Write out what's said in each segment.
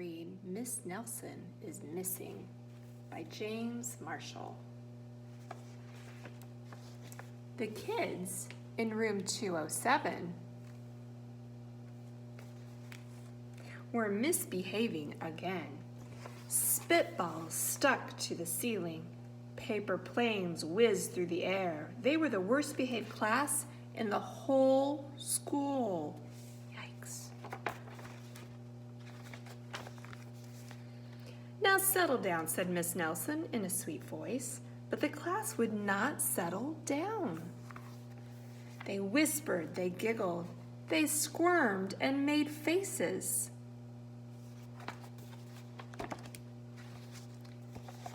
read Miss Nelson is Missing by James Marshall. The kids in room 207 were misbehaving again. Spitballs stuck to the ceiling. Paper planes whizzed through the air. They were the worst behaved class in the whole school. Yikes. Now settle down, said Miss Nelson in a sweet voice, but the class would not settle down. They whispered, they giggled, they squirmed and made faces.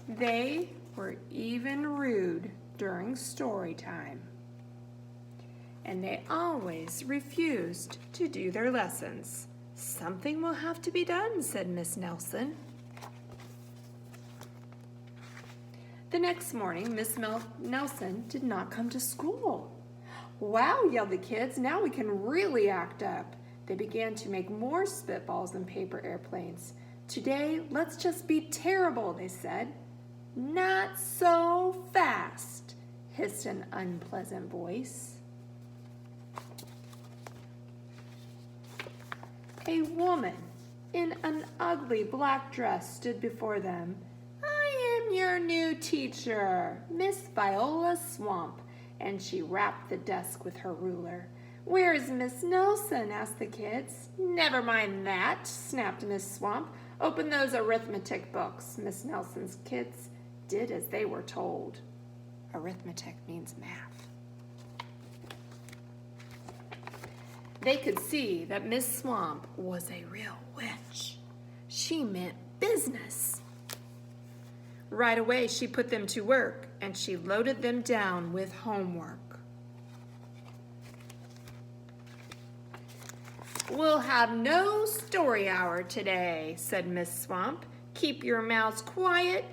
They were even rude during story time. And they always refused to do their lessons. Something will have to be done, said Miss Nelson. The next morning, Miss Nelson did not come to school. Wow, yelled the kids, now we can really act up. They began to make more spitballs and paper airplanes. Today, let's just be terrible, they said. Not so fast, hissed an unpleasant voice. A woman in an ugly black dress stood before them. I am your new teacher, Miss Viola Swamp, and she rapped the desk with her ruler. Where is Miss Nelson? Asked the kids. Never mind that, snapped Miss Swamp. Open those arithmetic books. Miss Nelson's kids did as they were told. Arithmetic means math. They could see that Miss Swamp was a real witch. She meant business. Right away, she put them to work, and she loaded them down with homework. We'll have no story hour today, said Miss Swamp. Keep your mouths quiet,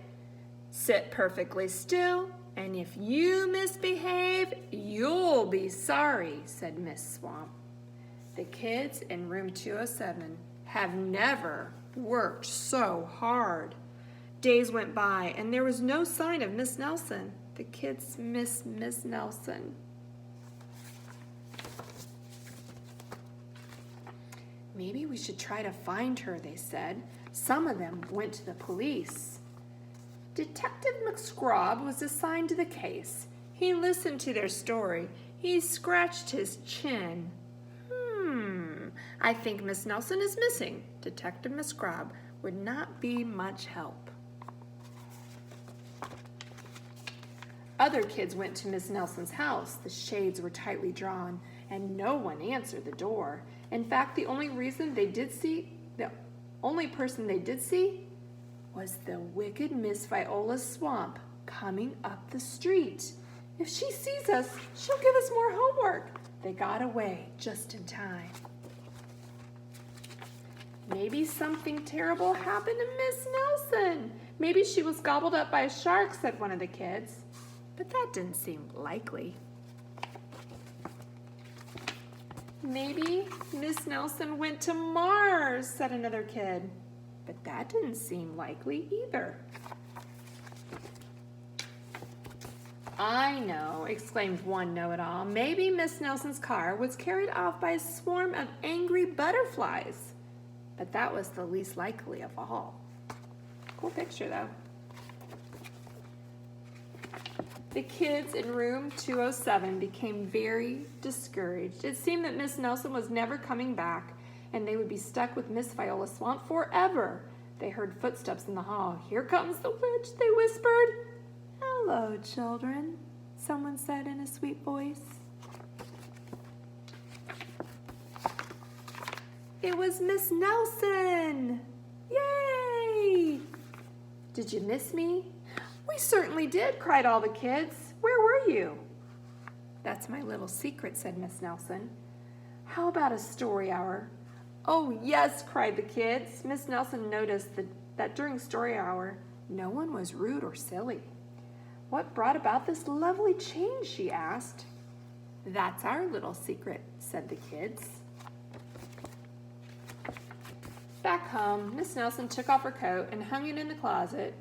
sit perfectly still, and if you misbehave, you'll be sorry, said Miss Swamp. The kids in room 207 have never worked so hard. Days went by and there was no sign of Miss Nelson. The kids missed Miss Nelson. Maybe we should try to find her, they said. Some of them went to the police. Detective McScrobb was assigned to the case. He listened to their story. He scratched his chin. I think Miss Nelson is missing. Detective McScrobb would not be much help. Other kids went to Miss Nelson's house. The shades were tightly drawn, and no one answered the door. In fact, the only person they did see was the wicked Miss Viola Swamp coming up the street. If she sees us, she'll give us more homework. They got away just in time. Maybe something terrible happened to Miss Nelson. Maybe she was gobbled up by a shark, said one of the kids. But that didn't seem likely. Maybe Miss Nelson went to Mars, said another kid. But that didn't seem likely either. I know, exclaimed one know-it-all. Maybe Miss Nelson's car was carried off by a swarm of angry butterflies. But that was the least likely of all. Cool picture, though. The kids in room 207 became very discouraged. It seemed that Miss Nelson was never coming back, and they would be stuck with Miss Viola Swamp forever. They heard footsteps in the hall. Here comes the witch, they whispered. Hello, children, someone said in a sweet voice. It was Miss Nelson! Yay! Did you miss me? We certainly did, cried all the kids. Where were you? That's my little secret, said Miss Nelson. How about a story hour? Oh, yes, cried the kids. Miss Nelson noticed that during story hour, no one was rude or silly. What brought about this lovely change, she asked. That's our little secret, said the kids. Back home, Miss Nelson took off her coat and hung it in the closet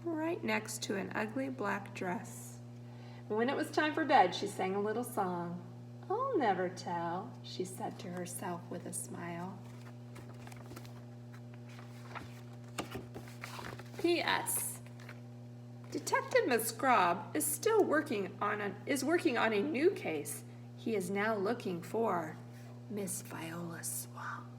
right next to an ugly black dress. When it was time for bed, she sang a little song. "I'll never tell," she said to herself with a smile. P.S. Detective Musgrave is still working on a new case. He is now looking for Miss Viola Swamp.